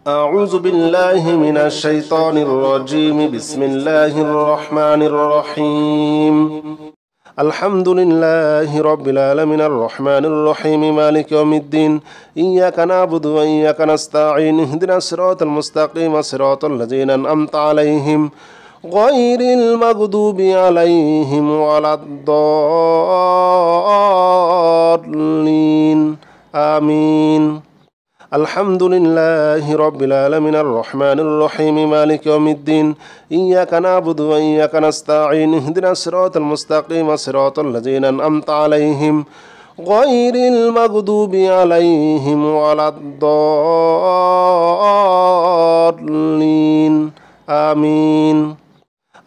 أعوذ بالله من الشيطان الرجيم. بسم الله الرحمن الرحيم. الحمد لله رب العالمين الرحمن الرحيم مالك يوم الدين. إياك نعبد وإياك نستعين. اهدنا الصراط المستقيم صراط الذين أنعمت عليهم غير المغضوب عليهم ولا الضالين. آمين. الحمد لله رب العالمين الرحمن الرحيم مالك يوم الدين. إياك نعبد وإياك نستعين. اهدنا الصراط المستقيم صراط الذين أنعمت عليهم غير المغضوب عليهم ولا الضالين. آمين.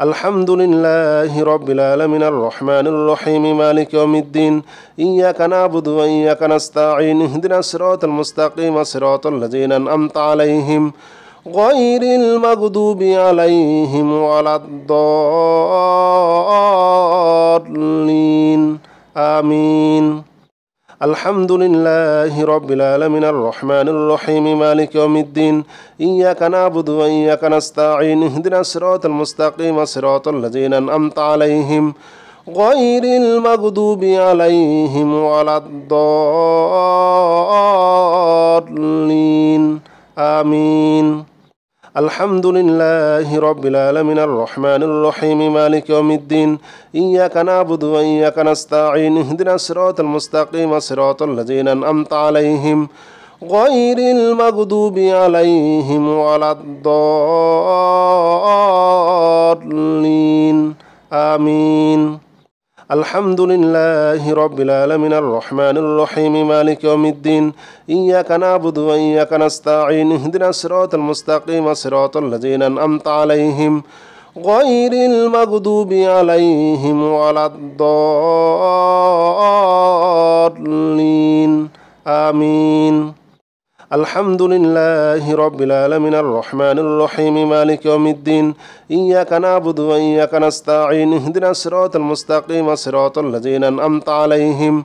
الحمد لله رب العالمين الرحمن الرحيم مالك يوم الدين. إياك نعبد وإياك نستعين. اهدنا الصراط المستقيم صراط الذين أنعمت عليهم غير المغضوب عليهم ولا الضالين. آمين. الحمد لله رب العالمين الرحمن الرحيم مالك يوم الدين. إياك نعبد وإياك نستعين. اهدنا الصراط المستقيم صراط الذين أنعمت عليهم غير المغضوب عليهم ولا الضالين. آمين. الحمد لله رب العالمين الرحمن الرحيم مالك يوم الدين. إياك نعبد وإياك نستعين. اهدنا الصراط المستقيم صراط الذين أنعمت عليهم غير المغضوب عليهم ولا الضالين. آمين. الحمد لله رب العالمين الرحمن الرحيم مالك يوم الدين. إياك نعبد وإياك نستعين. اهدنا الصراط المستقيم صراط الذين أنعمت عليهم غير المغضوب عليهم ولا الضالين. آمين. الحمد لله رب العالمين الرحمن الرحيم مالك يوم الدين. إياك نعبد وإياك نستعين. اهدنا الصراط المستقيم صراط الذين أنعمت عليهم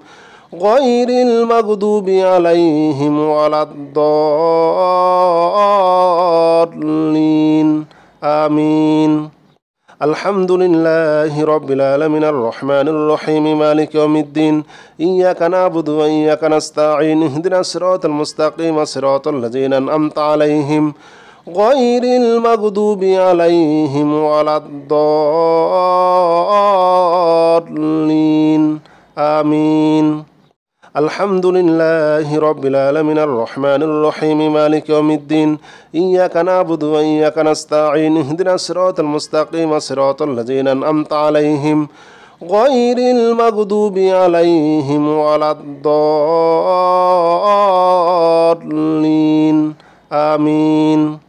غير المغضوب عليهم ولا الضالين. آمين. الحمد لله رب العالمين الرحمن الرحيم مالك يوم الدين. إياك نعبد وإياك نستعين. اهدنا الصراط المستقيم صراط الذين أنعمت عليهم غير المغضوب عليهم ولا الضالين. آمين. الحمد لله رب العالمين الرحمن الرحيم مالك يوم الدين. إياك نعبد وإياك نستعين. اهدنا الصراط المستقيم صراط الذين أنعمت عليهم غير المغضوب عليهم ولا الضالين. آمين.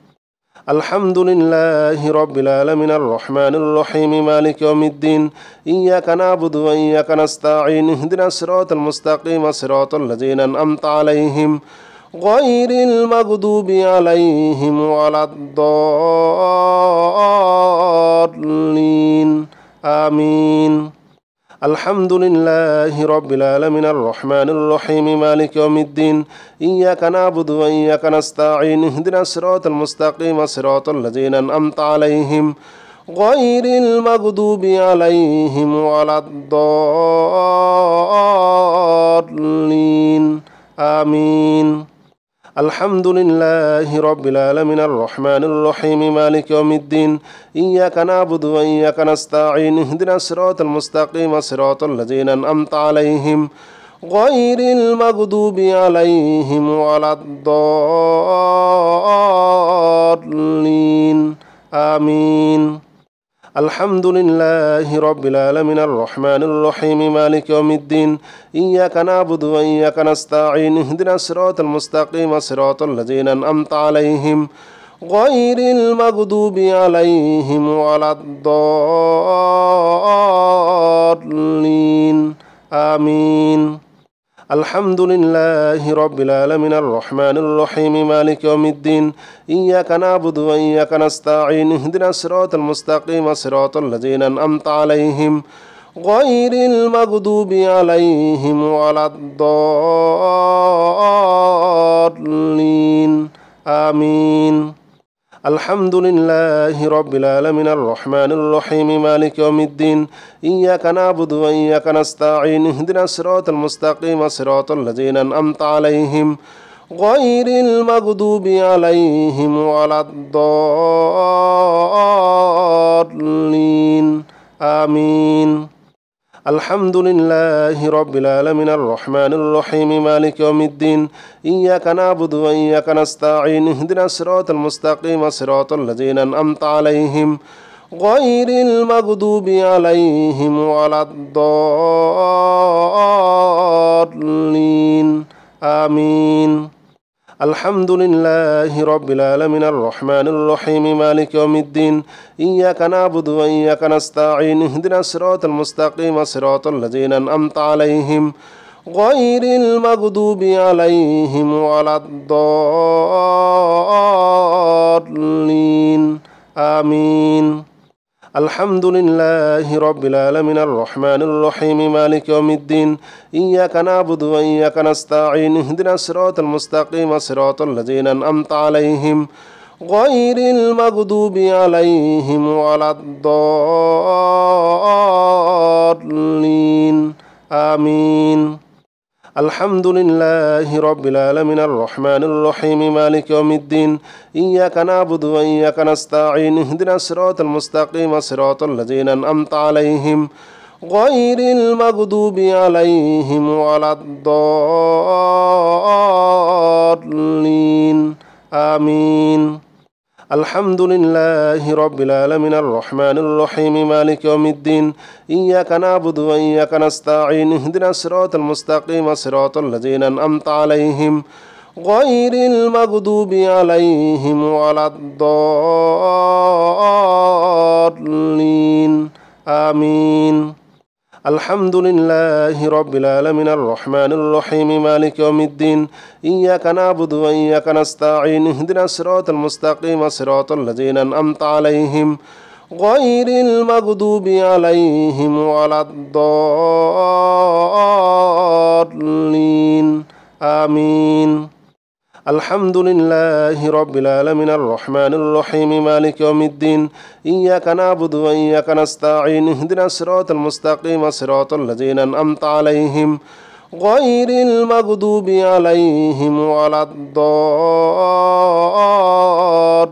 الحمد لله رب العالمين الرحمن الرحيم مالك يوم الدين. إياك نعبد وإياك نستعين. اهدنا الصراط المستقيم صراط الذين أنعمت عليهم غير المغضوب عليهم ولا الضالين. آمين. الحمد لله رب العالمين الرحمن الرحيم مالك يوم الدين. إياك نعبد وإياك نستعين. اهدنا الصراط المستقيم صراط الذين أنعمت عليهم غير المغضوب عليهم ولا الضالين. آمين. الحمد لله رب العالمين الرحمن الرحيم مالك يوم الدين. إياك نعبد وإياك نستعين. اهدنا الصراط المستقيم صراط الذين أنعمت عليهم غير المغضوب عليهم ولا الضالين. آمين. الحمد لله رب العالمين الرحمن الرحيم مالك يوم الدين. إياك نعبد وإياك نستعين. اهدنا الصراط المستقيم صراط الذين أنعمت عليهم غير المغضوب عليهم ولا الضالين. آمين. الحمد لله رب العالمين الرحمن الرحيم مالك يوم الدين. إياك نعبد وإياك نستعين. اهدنا الصراط المستقيم صراط الذين أنعمت عليهم غير المغضوب عليهم ولا الضالين. آمين. الحمد لله رب العالمين الرحمن الرحيم مالك يوم الدين إياك نعبد وإياك نستعين اهدنا الصراط المستقيم صراط الذين أنعمت عليهم غير المغضوب عليهم ولا الضالين آمين. الحمد لله رب العالمين الرحمن الرحيم مالك يوم الدين إياك نعبد وإياك نستعين اهدنا الصراط المستقيم صراط الذين أنعمت عليهم غير المغضوب عليهم ولا الضالين آمين. الحمد لله رب العالمين الرحمن الرحيم مالك يوم الدين إياك نعبد وإياك نستعين اهدنا الصراط المستقيم صراط الذين أنعمت عليهم غير المغضوب عليهم ولا الضالين آمين. الحمد لله رب العالمين الرحمن الرحيم مالك يوم الدين إياك نعبد وإياك نستعين اهدنا الصراط المستقيم صراط الذين أنعمت عليهم غير المغضوب عليهم ولا الضالين آمين. الحمد لله رب العالمين الرحمن الرحيم مالك يوم الدين إياك نعبد وإياك نستعين اهدنا الصراط المستقيم صراط الذين أنعمت عليهم غير المغضوب عليهم ولا الضالين آمين. الحمد لله رب العالمين الرحمن الرحيم مالك يوم الدين إياك نعبد وإياك نستعين اهدنا الصراط المستقيم صراط الذين أنعمت عليهم غير المغضوب عليهم ولا الضالين آمين. الحمد لله رب العالمين الرحمن الرحيم مالك يوم الدين إياك نعبد وإياك نستعين اهدنا الصراط المستقيم صراط الذين أنعمت عليهم غير المغضوب عليهم ولا الضالين آمين. الحمد لله رب العالمين الرحمن الرحيم مالك يوم الدين إياك نعبد وإياك نستعين اهدنا الصراط المستقيم صراط الذين أنعمت عليهم غير المغضوب عليهم ولا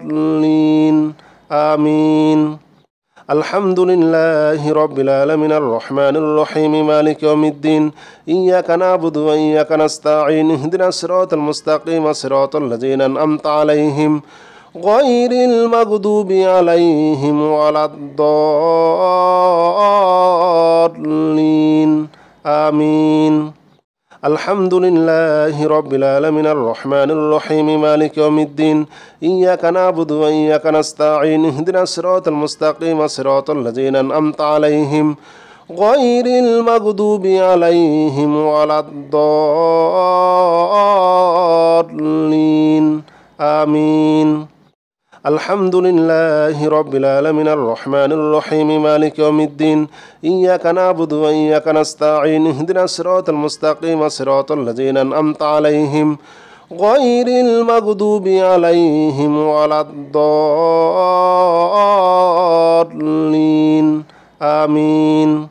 الضالين آمين. الحمد لله رب العالمين الرحمن الرحيم مالك يوم الدين إياك نعبد وإياك نستعين اهدنا الصراط المستقيم صراط الذين أنعمت عليهم غير المغضوب عليهم ولا الضالين آمين. الحمد لله رب العالمين الرحمن الرحيم مالك يوم الدين إياك نعبد وإياك نستعين اهدنا الصراط المستقيم صراط الذين أنعمت عليهم غير المغضوب عليهم ولا الضالين آمين. الحمد لله رب العالمين الرحمن الرحيم مالك يوم الدين إياك نعبد وإياك نستعين اهدنا الصراط المستقيم صراط الذين أنعمت عليهم غير المغضوب عليهم ولا الضالين آمين.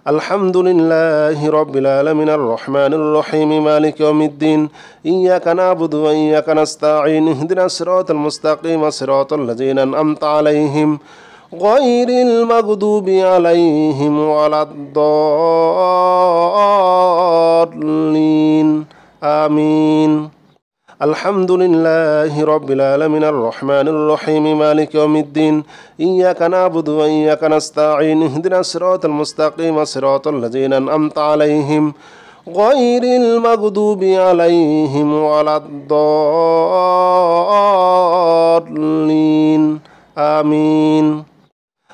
الحمد لله رب العالمين الرحمن الرحيم مالك يوم الدين إياك نعبد وإياك نستعين اهدنا الصراط المستقيم صراط الذين أنعمت عليهم غير المغضوب عليهم ولا الضالين آمين. الحمد لله رب العالمين الرحمن الرحيم مالك يوم الدين إياك نعبد وإياك نستعين اهدنا الصراط المستقيم صراط الذين أنعمت عليهم غير المغضوب عليهم ولا الضالين آمين.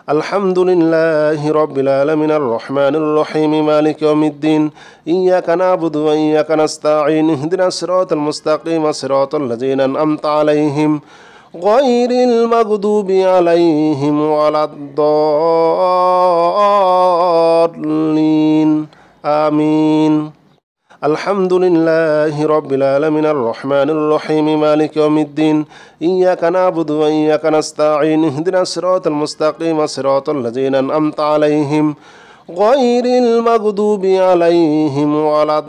الحمد لله رب العالمين الرحمن الرحيم مالك يوم الدين إياك نعبد وإياك نستعين اهدنا الصراط المستقيم صراط الذين أنعمت عليهم غير المغضوب عليهم ولا الضالين آمين. الحمد لله رب العالمين الرحمن الرحيم مالك يوم الدين إياك نعبد وإياك نستعين اهدنا الصراط المستقيم صراط الذين أنعمت عليهم غير المغضوب عليهم ولا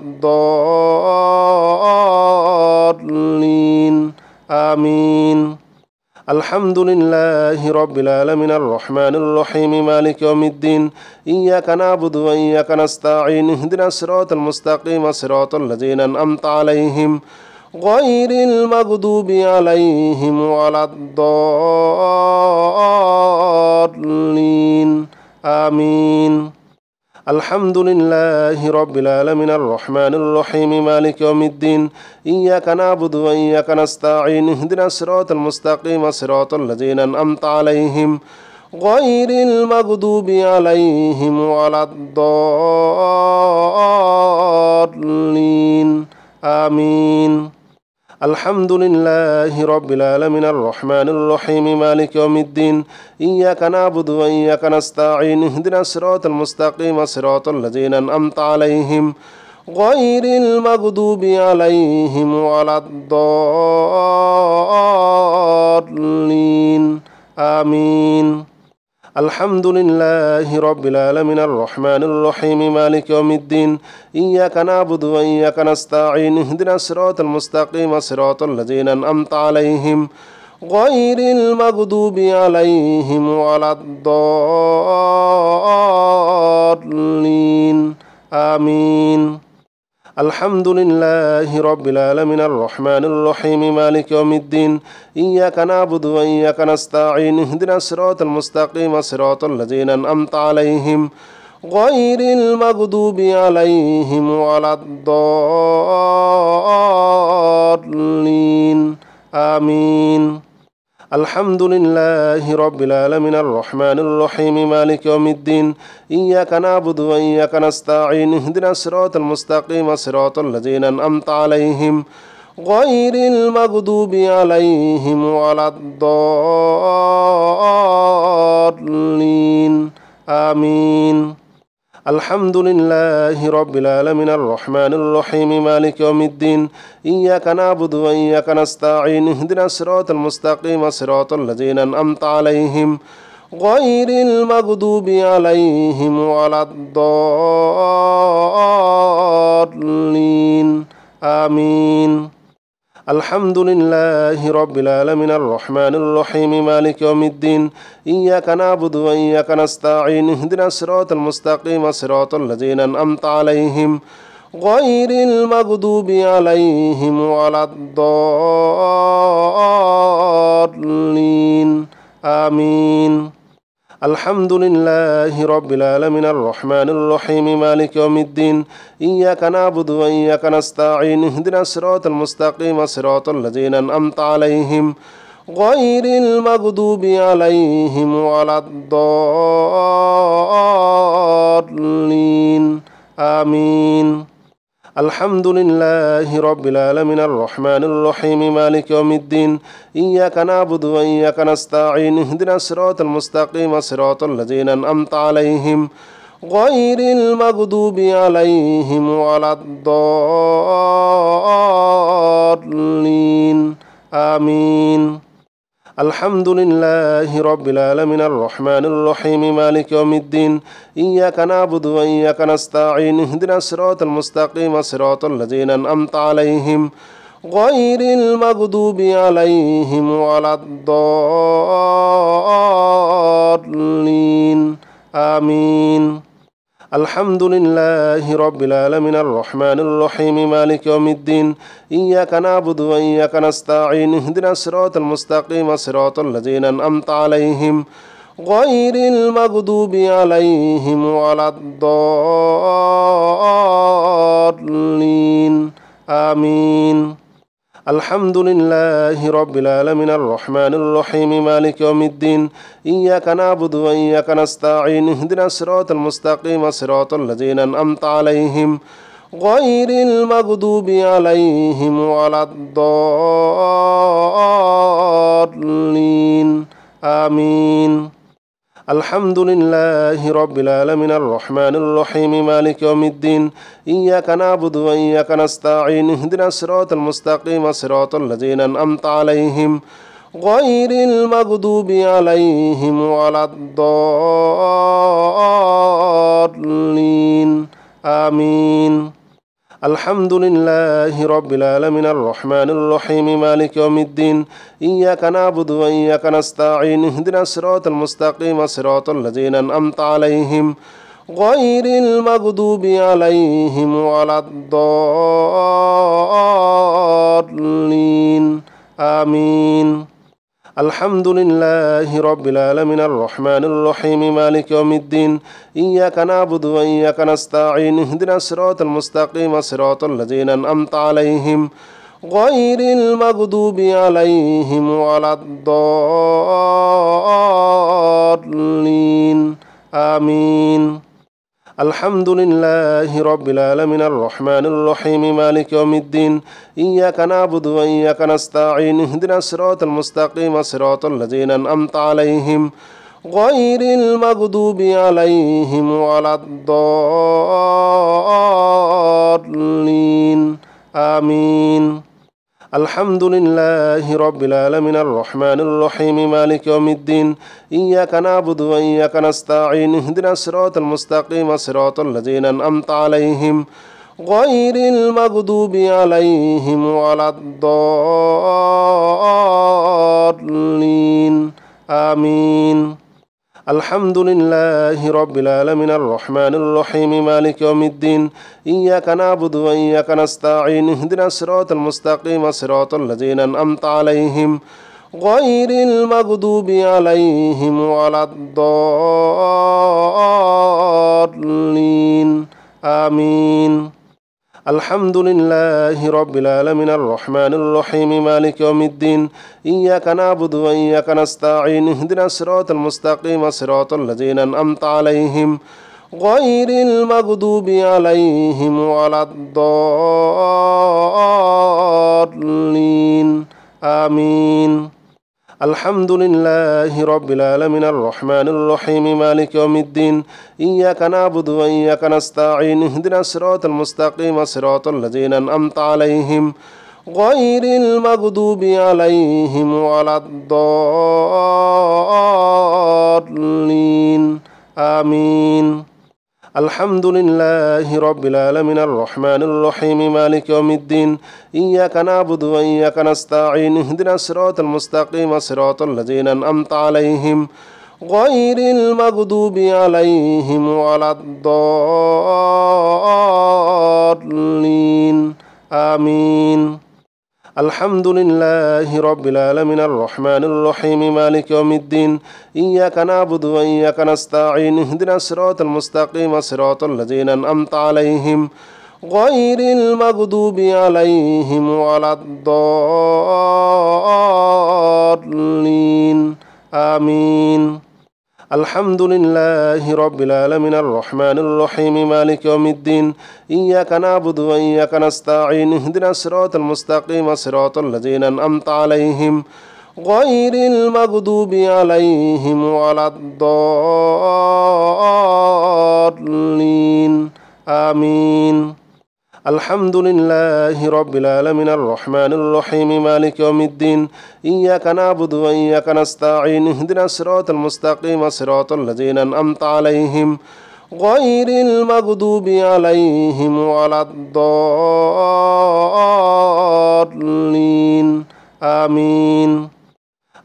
الضالين آمين. الحمد لله رب العالمين الرحمن الرحيم مالك يوم الدين إياك نعبد وإياك نستعين اهدنا الصراط المستقيم صراط الذين أنعمت عليهم غير المغضوب عليهم ولا الضالين آمين. الحمد لله رب العالمين الرحمن الرحيم مالك يوم الدين إياك نعبد وإياك نستعين اهدنا الصراط المستقيم صراط الذين أنعمت عليهم غير المغضوب عليهم ولا الضالين آمين. الحمد لله رب العالمين الرحمن الرحيم مالك يوم الدين إياك نعبد وإياك نستعين اهدنا الصراط المستقيم صراط الذين أنعمت عليهم غير المغضوب عليهم ولا الضالين آمين. الحمد لله رب العالمين الرحمن الرحيم مالك يوم الدين إياك نعبد وإياك نستعين اهدنا الصراط المستقيم صراط الذين أنعمت عليهم غير المغضوب عليهم ولا الضالين آمين. الحمد لله رب العالمين الرحمن الرحيم مالك يوم الدين إياك نعبد وإياك نستعين اهدنا الصراط المستقيم صراط الذين أنعمت عليهم غير المغضوب عليهم ولا الضالين آمين. الحمد لله رب العالمين الرحمن الرحيم مالك يوم الدين إياك نعبد وإياك نستعين اهدنا الصراط المستقيم صراط الذين أنعمت عليهم غير المغضوب عليهم ولا الضالين آمين. الحمد لله رب العالمين الرحمن الرحيم مالك يوم الدين إياك نعبد وإياك نستعين اهدنا الصراط المستقيم صراط الذين أنعمت عليهم غير المغضوب عليهم ولا الضالين آمين. الحمد لله رب العالمين الرحمن الرحيم مالك يوم الدين إياك نعبد وإياك نستعين اهدنا الصراط المستقيم صراط الذين أنعمت عليهم غير المغضوب عليهم ولا الضالين آمين. الحمد لله رب العالمين الرحمن الرحيم مالك يوم الدين إياك نعبد وإياك نستعين اهدنا الصراط المستقيم صراط الذين أنعمت عليهم غير المغضوب عليهم ولا الضالين آمين. الحمد لله رب العالمين الرحمن الرحيم مالك يوم الدين إياك نعبد وإياك نستعين اهدنا الصراط المستقيم صراط الذين أنعمت عليهم غير المغضوب عليهم ولا الضالين آمين. الحمد لله رب العالمين الرحمن الرحيم مالك يوم الدين إياك نعبد وإياك نستعين اهدنا الصراط المستقيم صراط الذين أنعمت عليهم غير المغضوب عليهم ولا الضالين آمين. الحمد لله رب العالمين الرحمن الرحيم مالك يوم الدين إياك نعبد وإياك نستعين اهدنا الصراط المستقيم صراط الذين أنعمت عليهم غير المغضوب عليهم ولا الضالين آمين. الحمد لله رب العالمين الرحمن الرحيم مالك يوم الدين إياك نعبد وإياك نستعين اهدنا الصراط المستقيم صراط الذين أنعمت عليهم غير المغضوب عليهم ولا الضالين آمين. الحمد لله رب العالمين الرحمن الرحيم مالك يوم الدين إياك نعبد وإياك نستعين اهدنا الصراط المستقيم صراط الذين أنعمت عليهم غير المغضوب عليهم ولا الضالين آمين. الحمد لله رب العالمين الرحمن الرحيم مالك يوم الدين إياك نعبد وإياك نستعين اهدنا الصراط المستقيم صراط الذين أنعمت عليهم غير المغضوب عليهم ولا الضالين آمين. الحمد لله رب العالمين الرحمن الرحيم مالك يوم الدين إياك نعبد وإياك نستعين اهدنا الصراط المستقيم صراط الذين أنعمت عليهم غير المغضوب عليهم ولا الضالين آمين. الحمد لله رب العالمين الرحمن الرحيم مالك يوم الدين إياك نعبد وإياك نستعين اهدنا الصراط المستقيم صراط الذين أنعمت عليهم غير المغضوب عليهم ولا الضالين آمين. الحمد لله رب العالمين الرحمن الرحيم مالك يوم الدين إياك نعبد وإياك نستعين اهدنا الصراط المستقيم صراط الذين أنعمت عليهم غير المغضوب عليهم ولا الضالين آمين. الحمد لله رب العالمين الرحمن الرحيم مالك يوم الدين إياك نعبد وإياك نستعين اهدنا الصراط المستقيم صراط الذين أنعمت عليهم غير المغضوب عليهم ولا الضالين آمين. الحمد لله رب العالمين الرحمن الرحيم مالك يوم الدين إياك نعبد وإياك نستعين اهدنا الصراط المستقيم صراط الذين أنعمت عليهم غير المغضوب عليهم ولا الضالين آمين. الحمد لله رب العالمين الرحمن الرحيم مالك يوم الدين إياك نعبد وإياك نستعين اهدنا الصراط المستقيم صراط الذين أنعمت عليهم غير المغضوب عليهم ولا الضالين آمين. الحمد لله رب العالمين الرحمن الرحيم مالك يوم الدين إياك نعبد وإياك نستعين اهدنا الصراط المستقيم صراط الذين أنعمت عليهم غير المغضوب عليهم ولا الضالين آمين. الحمد لله رب العالمين الرحمن الرحيم مالك يوم الدين إياك نعبد وإياك نستعين اهدنا الصراط المستقيم صراط الذين أنعمت عليهم غير المغضوب عليهم ولا الضالين آمين. الحمد لله رب العالمين الرحمن الرحيم مالك يوم الدين إياك نعبد وإياك نستعين اهدنا الصراط المستقيم صراط الذين أنعمت عليهم غير المغضوب عليهم ولا الضالين آمين. الحمد لله رب العالمين الرحمن الرحيم مالك يوم الدين إياك نعبد وإياك نستعين اهدنا الصراط المستقيم صراط الذين أنعمت عليهم غير المغضوب عليهم ولا الضالين آمين.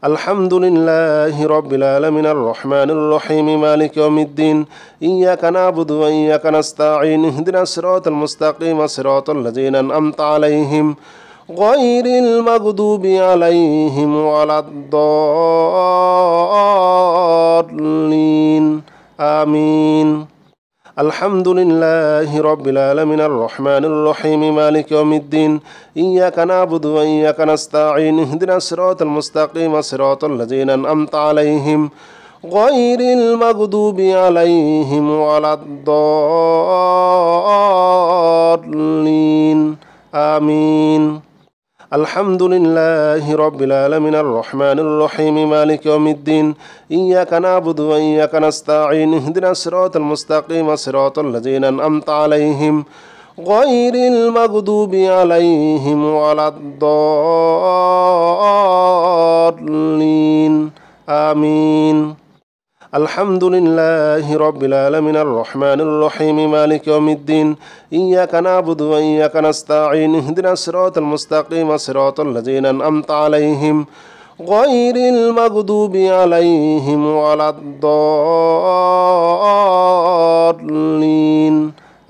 الحمد لله رب العالمين الرحمن الرحيم مالك يوم الدين إياك نعبد وإياك نستعين اهدنا الصراط المستقيم صراط الذين أنعمت عليهم غير المغضوب عليهم ولا الضالين آمين. الحمد لله رب العالمين الرحمن الرحيم مالك يوم الدين إياك نعبد وإياك نستعين اهدنا الصراط المستقيم صراط الذين أنعمت عليهم غير المغضوب عليهم ولا الضالين آمين. الحمد لله رب العالمين الرحمن الرحيم مالك يوم الدين إياك نعبد وإياك نستعين اهدنا الصراط المستقيم صراط الذين أنعمت عليهم غير المغضوب عليهم ولا الضالين آمين الحمد لله رب العالمين الرحمن الرحيم مالك يوم الدين إياك نعبد وإياك نستعين اهدنا الصراط المستقيم صراط الذين أنعمت عليهم غير المغضوب عليهم ولا الضالين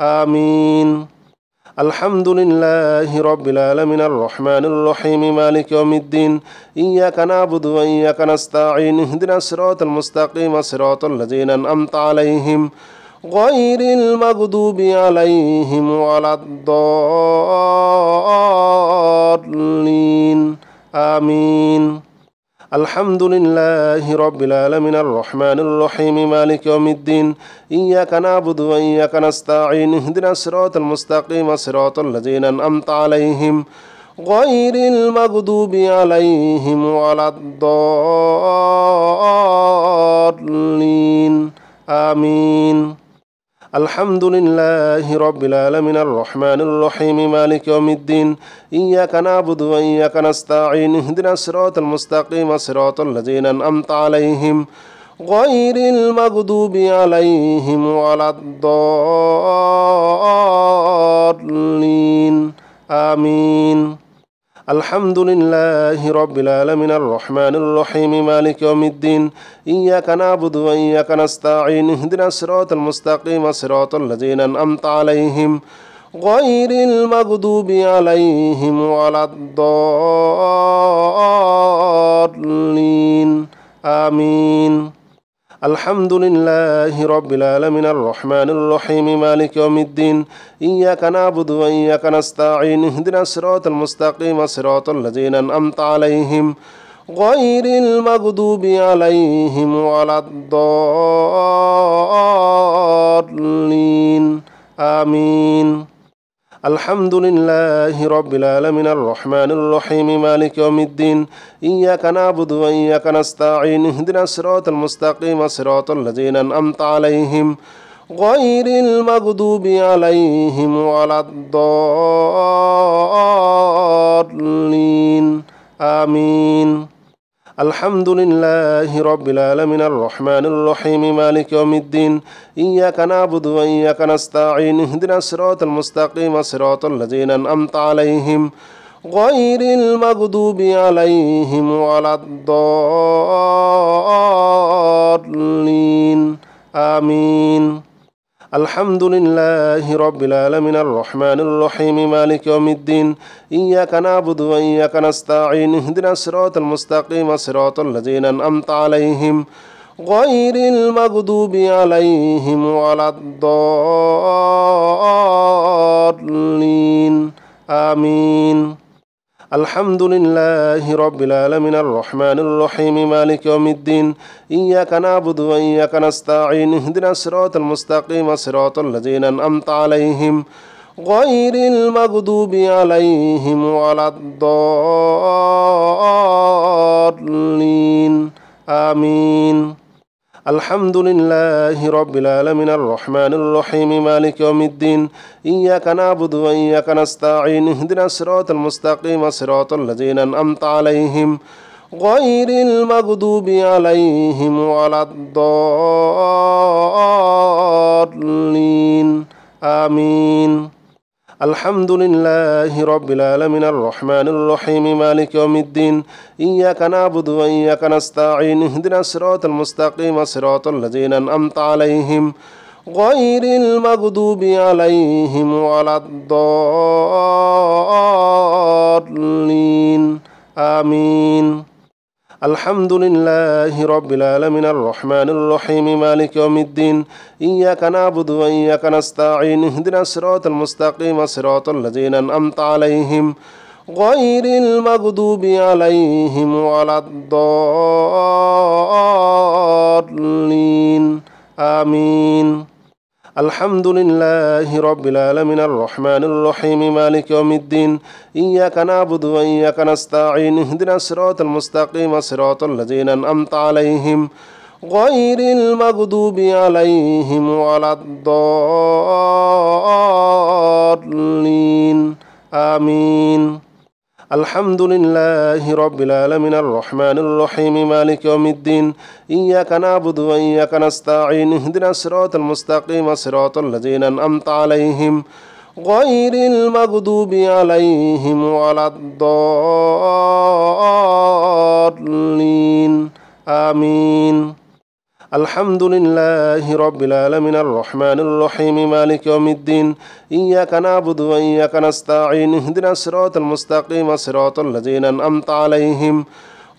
آمين الحمد لله رب العالمين الرحمن الرحيم مالك يوم الدين إياك نعبد وإياك نستعين اهدنا الصراط المستقيم صراط الذين أنعمت عليهم غير المغضوب عليهم ولا الضالين آمين الحمد لله رب العالمين الرحمن الرحيم مالك يوم الدين إياك نعبد وإياك نستعين اهدنا الصراط المستقيم صراط الذين أنعمت عليهم غير المغضوب عليهم ولا الضالين آمين الحمد لله رب العالمين الرحمن الرحيم مالك يوم الدين إياك نعبد وإياك نستعين اهدنا الصراط المستقيم صراط الذين أنعمت عليهم غير المغضوب عليهم ولا الضالين آمين الحمد لله رب العالمين الرحمن الرحيم مالك يوم الدين إياك نعبد وإياك نستعين اهدنا الصراط المستقيم صراط الذين أنعمت عليهم غير المغضوب عليهم ولا الضالين آمين الحمد لله رب العالمين الرحمن الرحيم مالك يوم الدين إياك نعبد وإياك نستعين اهدنا الصراط المستقيم صراط الذين أنعمت عليهم غير المغضوب عليهم ولا الضالين آمين الحمد لله رب العالمين الرحمن الرحيم مالك يوم الدين إياك نعبد وإياك نستعين اهدنا الصراط المستقيم صراط الذين أنعمت عليهم غير المغضوب عليهم ولا الضالين آمين الحمد لله رب العالمين الرحمن الرحيم مالك يوم الدين إياك نعبد وإياك نستعين اهدنا الصراط المستقيم صراط الذين أنعمت عليهم غير المغضوب عليهم ولا الضالين آمين الحمد لله رب العالمين الرحمن الرحيم مالك يوم الدين إياك نعبد وإياك نستعين اهدنا الصراط المستقيم صراط الذين أنعمت عليهم غير المغضوب عليهم ولا الضالين آمين الحمد لله رب العالمين الرحمن الرحيم مالك يوم الدين إياك نعبد وإياك نستعين اهدنا الصراط المستقيم صراط الذين أنعمت عليهم غير المغضوب عليهم ولا الضالين آمين الحمد لله رب العالمين الرحمن الرحيم مالك يوم الدين إياك نعبد وإياك نستعين اهدنا الصراط المستقيم صراط الذين أنعمت عليهم غير المغضوب عليهم ولا الضالين آمين الحمد لله رب العالمين الرحمن الرحيم مالك يوم الدين إياك نعبد وإياك نستعين اهدنا الصراط المستقيم صراط الذين أنعمت عليهم غير المغضوب عليهم ولا الضالين آمين الحمد لله رب العالمين الرحمن الرحيم مالك يوم الدين إياك نعبد وإياك نستعين اهدنا الصراط المستقيم صراط الذين أنعمت عليهم غير المغضوب عليهم ولا الضالين آمين الحمد لله رب العالمين الرحمن الرحيم مالك يوم الدين إياك نعبد وإياك نستعين اهدنا الصراط المستقيم صراط الذين أنعمت عليهم غير المغضوب عليهم ولا الضالين آمين. الحمد لله رب العالمين الرحمن الرحيم مالك يوم الدين إياك نعبد وإياك نستعين اهدنا الصراط المستقيم صراط الذين أنعمت عليهم غير المغضوب عليهم ولا الضالين آمين. الحمد لله رب العالمين الرحمن الرحيم مالك يوم الدين إياك نعبد وإياك نستعين اهدنا الصراط المستقيم صراط الذين أنعمت عليهم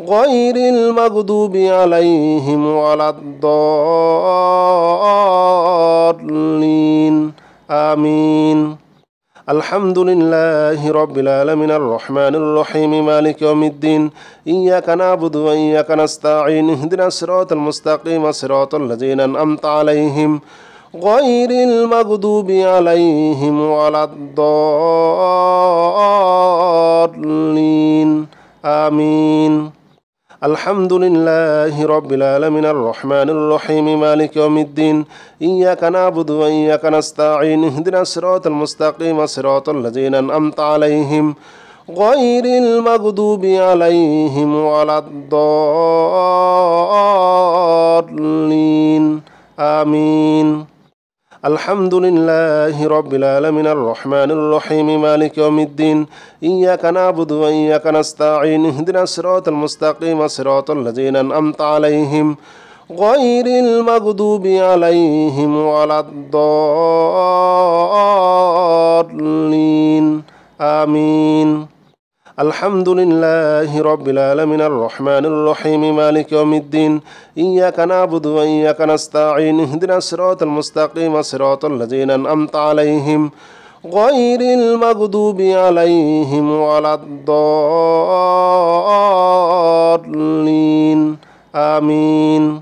غير المغضوب عليهم ولا الضالين آمين. الحمد لله رب العالمين الرحمن الرحيم مالك يوم الدين إياك نعبد وإياك نستعين اهدنا الصراط المستقيم صراط الذين أنعمت عليهم غير المغضوب عليهم ولا الضالين آمين. الحمد لله رب العالمين الرحمن الرحيم مالك يوم الدين إياك نعبد وإياك نستعين اهدنا الصراط المستقيم صراط الذين أنعمت عليهم غير المغضوب عليهم ولا الضالين آمين. الحمد لله رب العالمين الرحمن الرحيم مالك يوم الدين إياك نعبد وإياك نستعين اهدنا الصراط المستقيم صراط الذين أنعمت عليهم غير المغضوب عليهم ولا الضالين آمين. الحمد لله رب العالمين الرحمن الرحيم مالك يوم الدين إياك نعبد وإياك نستعين اهدنا الصراط المستقيم صراط الذين أنعمت عليهم غير المغضوب عليهم ولا الضالين آمين.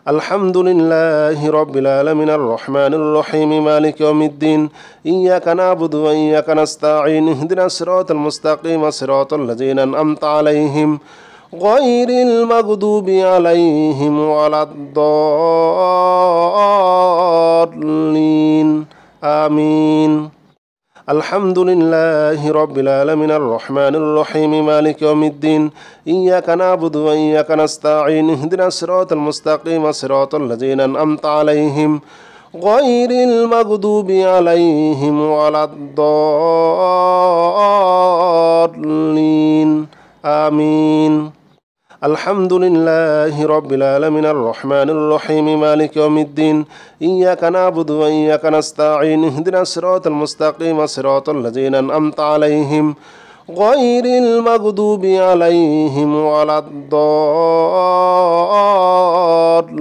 الحمد لله رب العالمين الرحمن الرحيم مالك يوم الدين إياك نعبد وإياك نستعين اهدنا الصراط المستقيم صراط الذين أنعمت عليهم غير المغضوب عليهم ولا الضالين آمين. الحمد لله رب العالمين الرحمن الرحيم مالك يوم الدين إياك نعبد وإياك نستعين اهدنا الصراط المستقيم صراط الذين أنعمت عليهم غير المغضوب عليهم ولا الضالين آمين. الحمد لله رب العالمين الرحمن الرحيم مالك يوم الدين إياك نعبد وإياك نستعين اهدنا الصراط المستقيم صراط الذين أنعمت عليهم غير المغضوب عليهم ولا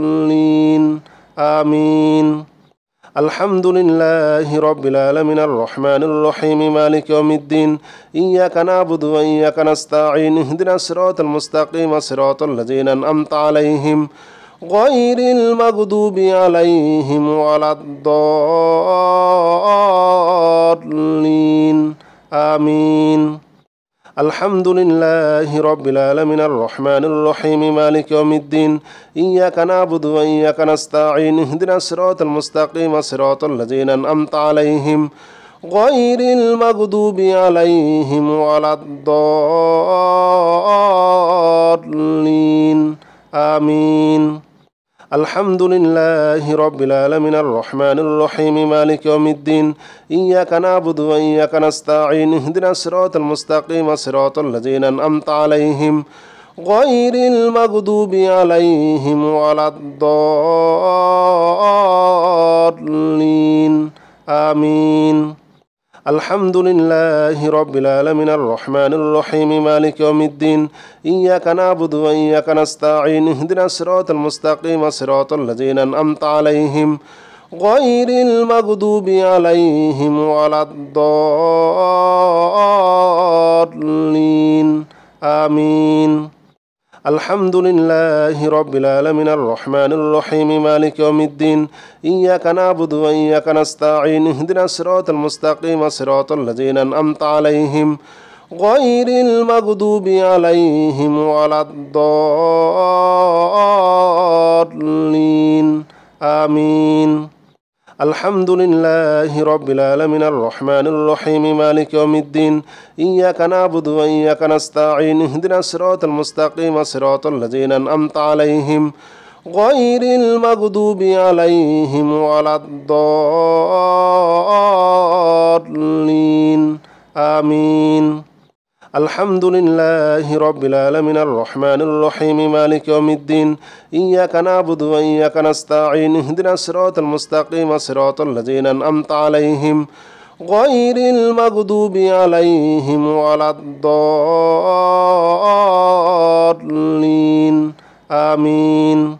الضالين آمين. الحمد لله رب العالمين الرحمن الرحيم مالك يوم الدين إياك نعبد وإياك نستعين اهدنا الصراط المستقيم صراط الذين أنعمت عليهم غير المغضوب عليهم ولا الضالين آمين. الحمد لله رب العالمين الرحمن الرحيم مالك يوم الدين إياك نعبد وإياك نستعين اهدنا الصراط المستقيم صراط الذين أنعمت عليهم غير المغضوب عليهم ولا الضالين آمين. الحمد لله رب العالمين الرحمن الرحيم مالك يوم الدين إياك نعبد وإياك نستعين اهدنا الصراط المستقيم صراط الذين أنعمت عليهم غير المغضوب عليهم ولا الضالين آمين. الحمد لله رب العالمين الرحمن الرحيم مالك يوم الدين إياك نعبد وإياك نستعين اهدنا الصراط المستقيم صراط الذين أنعمت عليهم غير المغضوب عليهم ولا الضالين آمين. الحمد لله رب العالمين الرحمن الرحيم مالك يوم الدين إياك نعبد وإياك نستعين اهدنا الصراط المستقيم صراط الذين أنعمت عليهم غير المغضوب عليهم ولا الضالين آمين. الحمد لله رب العالمين الرحمن الرحيم مالك يوم الدين إياك نعبد وإياك نستعين اهدنا الصراط المستقيم صراط الذين أنعمت عليهم غير المغضوب عليهم ولا الضالين آمين. الحمد لله رب العالمين الرحمن الرحيم مالك يوم الدين إياك نعبد وإياك نستعين اهدنا الصراط المستقيم صراط الذين أنعمت عليهم غير المغضوب عليهم ولا الضالين آمين.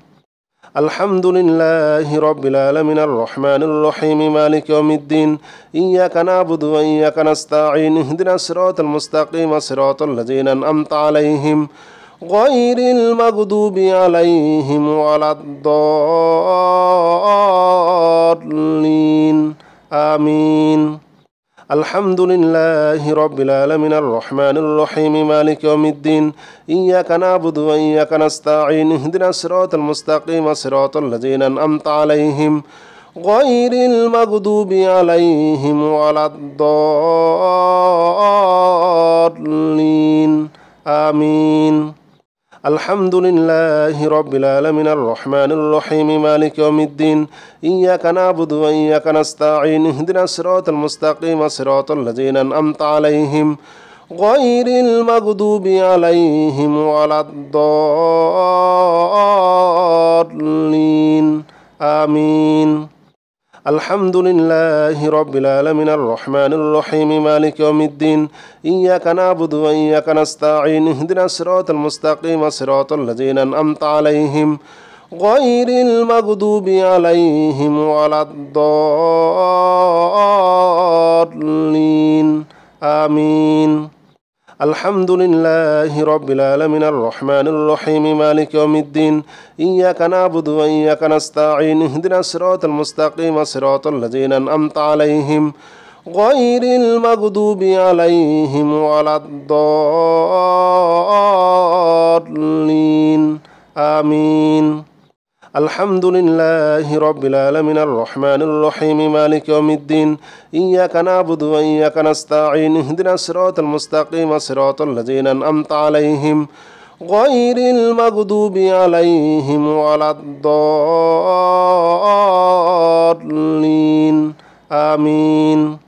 الحمد لله رب العالمين الرحمن الرحيم مالك يوم الدين إياك نعبد وإياك نستعين اهدنا الصراط المستقيم صراط الذين أنعمت عليهم غير المغضوب عليهم ولا الضالين آمين. الحمد لله رب العالمين الرحمن الرحيم مالك يوم الدين إياك نعبد وإياك نستعين اهدنا الصراط المستقيم صراط الذين أنعمت عليهم غير المغضوب عليهم ولا الضالين آمين. الحمد لله رب العالمين الرحمن الرحيم مالك يوم الدين إياك نعبد وإياك نستعين اهدنا الصراط المستقيم صراط الذين أنعمت عليهم غير المغضوب عليهم ولا الضالين آمين. الحمد لله رب العالمين الرحمن الرحيم مالك يوم الدين إياك نعبد وإياك نستعين اهدنا الصراط المستقيم صراط الذين أنعمت عليهم غير المغضوب عليهم ولا الضالين آمين. الحمد لله رب العالمين الرحمن الرحيم مالك يوم الدين إياك نعبد وإياك نستعين اهدنا الصراط المستقيم صراط الذين أنعمت عليهم غير المغضوب عليهم ولا الضالين آمين. الحمد لله رب العالمين الرحمن الرحيم مالك يوم الدين إياك نعبد وإياك نستعين اهدنا الصراط المستقيم صراط الذين أنعمت عليهم غير المغضوب عليهم ولا الضالين آمين.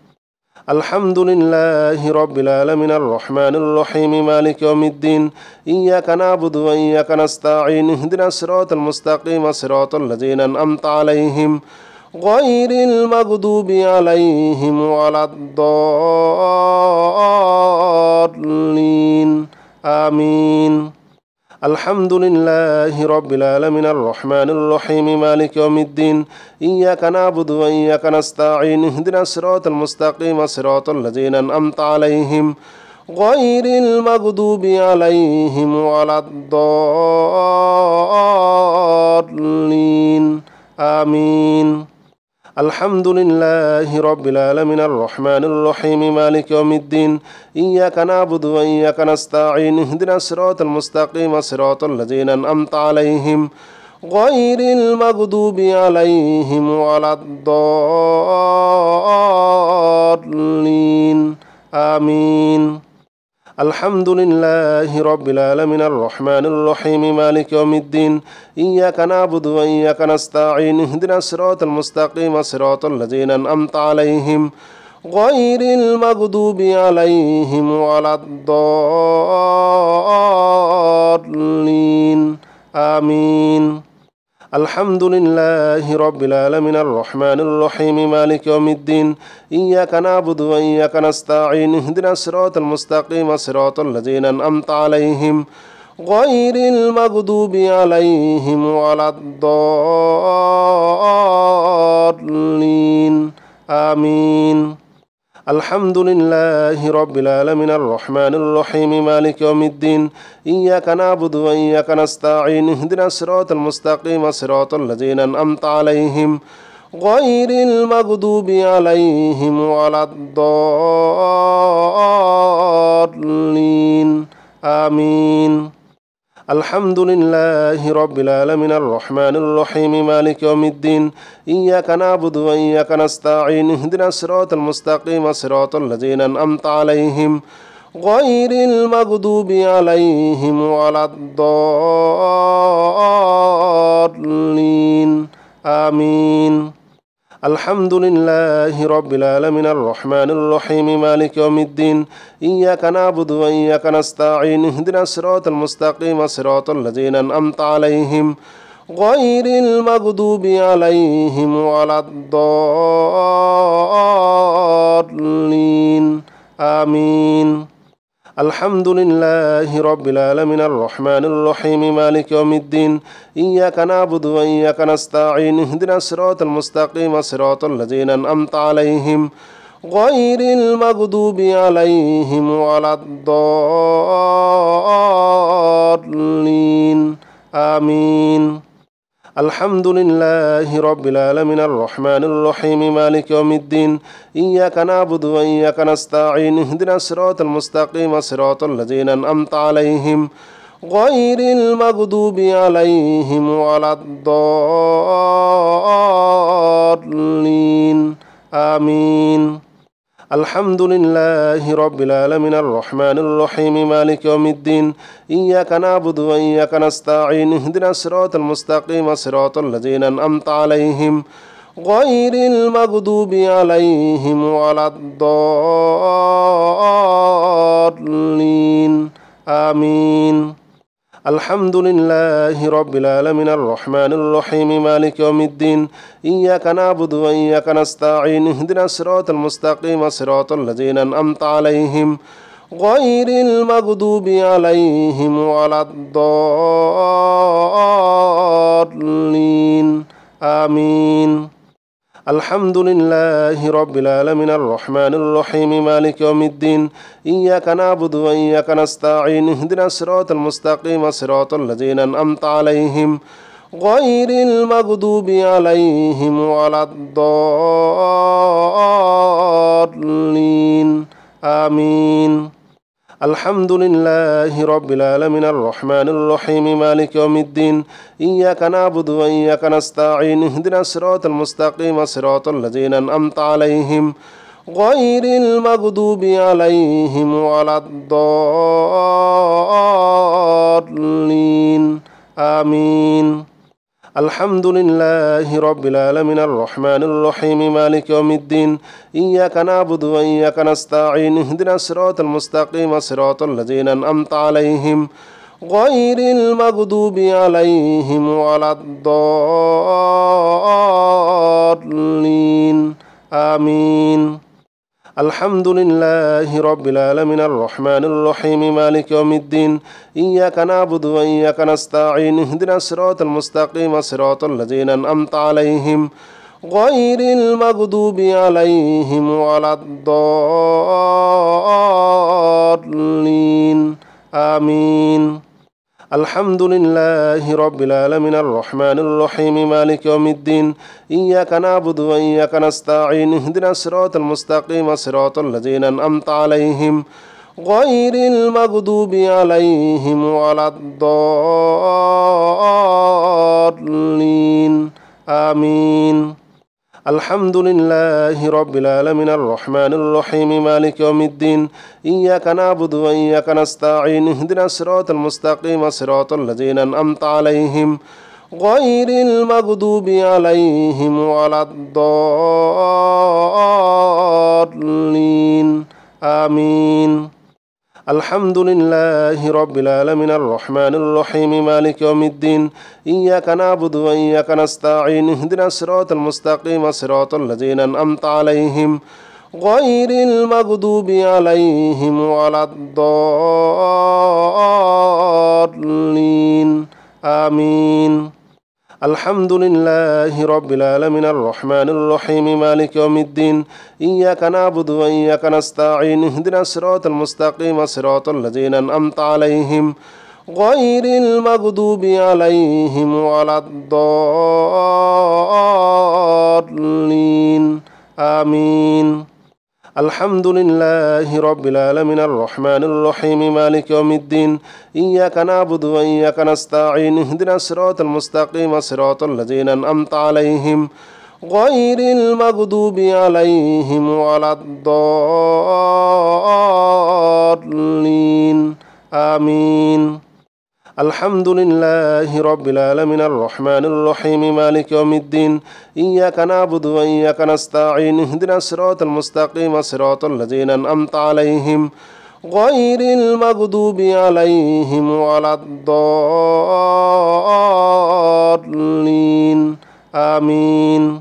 الحمد لله رب العالمين الرحمن الرحيم مالك يوم الدين إياك نعبد وإياك نستعين اهدنا الصراط المستقيم صراط الذين أنعمت عليهم غير المغضوب عليهم ولا الضالين آمين. الحمد لله رب العالمين الرحمن الرحيم مالك يوم الدين إياك نعبد وإياك نستعين اهدنا الصراط المستقيم صراط الذين أنعمت عليهم غير المغضوب عليهم ولا الضالين آمين. الحمد لله رب العالمين الرحمن الرحيم مالك يوم الدين إياك نعبد وإياك نستعين اهدنا الصراط المستقيم صراط الذين أنعمت عليهم غير المغضوب عليهم ولا الضالين آمين. الحمد لله رب العالمين الرحمن الرحيم مالك يوم الدين إياك نعبد وإياك نستعين اهدنا الصراط المستقيم صراط الذين أنعمت عليهم غير المغضوب عليهم ولا الضالين آمين. الحمد لله رب العالمين الرحمن الرحيم مالك يوم الدين إياك نعبد وإياك نستعين اهدنا الصراط المستقيم صراط الذين أنعمت عليهم غير المغضوب عليهم ولا الضالين آمين. الحمد لله رب العالمين الرحمن الرحيم مالك يوم الدين إياك نعبد وإياك نستعين اهدنا الصراط المستقيم صراط الذين أنعمت عليهم غير المغضوب عليهم ولا الضالين آمين. الحمد لله رب العالمين الرحمن الرحيم مالك يوم الدين إياك نعبد وإياك نستعين اهدنا الصراط المستقيم صراط الذين أنعمت عليهم غير المغضوب عليهم ولا الضالين آمين. الحمد لله رب العالمين الرحمن الرحيم مالك يوم الدين إياك نعبد وإياك نستعين اهدنا الصراط المستقيم صراط الذين أنعمت عليهم غير المغضوب عليهم ولا الضالين آمين. الحمد لله رب العالمين الرحمن الرحيم مالك يوم الدين إياك نعبد وإياك نستعين اهدنا الصراط المستقيم صراط الذين أنعمت عليهم غير المغضوب عليهم ولا الضالين آمين. الحمد لله رب العالمين الرحمن الرحيم مالك يوم الدين إياك نعبد وإياك نستعين اهدنا الصراط المستقيم صراط الذين أنعمت عليهم غير المغضوب عليهم ولا الضالين آمين. الحمد لله رب العالمين الرحمن الرحيم مالك يوم الدين إياك نعبد وإياك نستعين اهدنا الصراط المستقيم صراط الذين أنعمت عليهم غير المغضوب عليهم ولا الضالين آمين. الحمد لله رب العالمين الرحمن الرحيم مالك يوم الدين إياك نعبد وإياك نستعين اهدنا الصراط المستقيم صراط الذين أنعمت عليهم غير المغضوب عليهم ولا الضالين آمين. الحمد لله رب العالمين الرحمن الرحيم مالك يوم الدين إياك نعبد وإياك نستعين اهدنا الصراط المستقيم صراط الذين أنعمت عليهم غير المغضوب عليهم ولا الضالين آمين. الحمد لله رب العالمين الرحمن الرحيم مالك يوم الدين إياك نعبد وإياك نستعين اهدنا الصراط المستقيم صراط الذين أنعمت عليهم غير المغضوب عليهم ولا الضالين آمين. الحمد لله رب العالمين الرحمن الرحيم مالك يوم الدين إياك نعبد وإياك نستعين اهدنا الصراط المستقيم صراط الذين أنعمت عليهم غير المغضوب عليهم ولا الضالين آمين. الحمد لله رب العالمين الرحمن الرحيم مالك يوم الدين إياك نعبد وإياك نستعين اهدنا الصراط المستقيم صراط الذين أنعمت عليهم غير المغضوب عليهم ولا الضالين آمين. الحمد لله رب العالمين الرحمن الرحيم مالك يوم الدين إياك نعبد وإياك نستعين اهدنا الصراط المستقيم صراط الذين أنعمت عليهم غير المغضوب عليهم ولا الضالين آمين. الحمد لله رب العالمين الرحمن الرحيم مالك يوم الدين إياك نعبد وإياك نستعين اهدنا الصراط المستقيم صراط الذين أنعمت عليهم غير المغضوب عليهم ولا الضالين آمين. الحمد لله رب العالمين الرحمن الرحيم مالك يوم الدين إياك نعبد وإياك نستعين اهدنا الصراط المستقيم صراط الذين أنعمت عليهم غير المغضوب عليهم ولا الضالين آمين. الحمد لله رب العالمين الرحمن الرحيم مالك يوم الدين إياك نعبد وإياك نستعين اهدنا الصراط المستقيم صراط الذين أنعمت عليهم غير المغضوب عليهم ولا الضالين آمين الحمد لله رب العالمين الرحمن الرحيم مالك يوم الدين إياك نعبد وإياك نستعين اهدنا الصراط المستقيم صراط الذين أنعمت عليهم غير المغضوب عليهم ولا الضالين آمين الحمد لله رب العالمين الرحمن الرحيم مالك يوم الدين إياك نعبد وإياك نستعين اهدنا الصراط المستقيم صراط الذين أنعمت عليهم غير المغضوب عليهم ولا الضالين آمين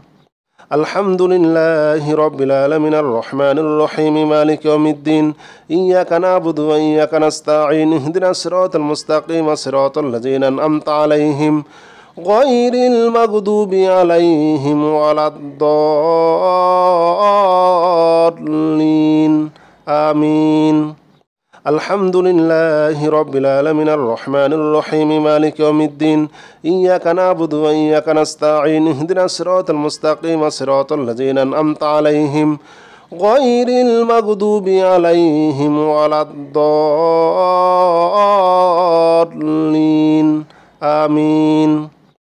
الحمد لله رب العالمين الرحمن الرحيم مالك يوم الدين إياك نعبد وإياك نستعين اهدنا الصراط المستقيم صراط الذين أنعمت عليهم غير المغضوب عليهم ولا الضالين آمين الحمد لله رب العالمين الرحمن الرحيم مالك يوم الدين إياك نعبد وإياك نستعين اهدنا الصراط المستقيم صراط الذين أنعمت عليهم غير المغضوب عليهم ولا الضالين آمين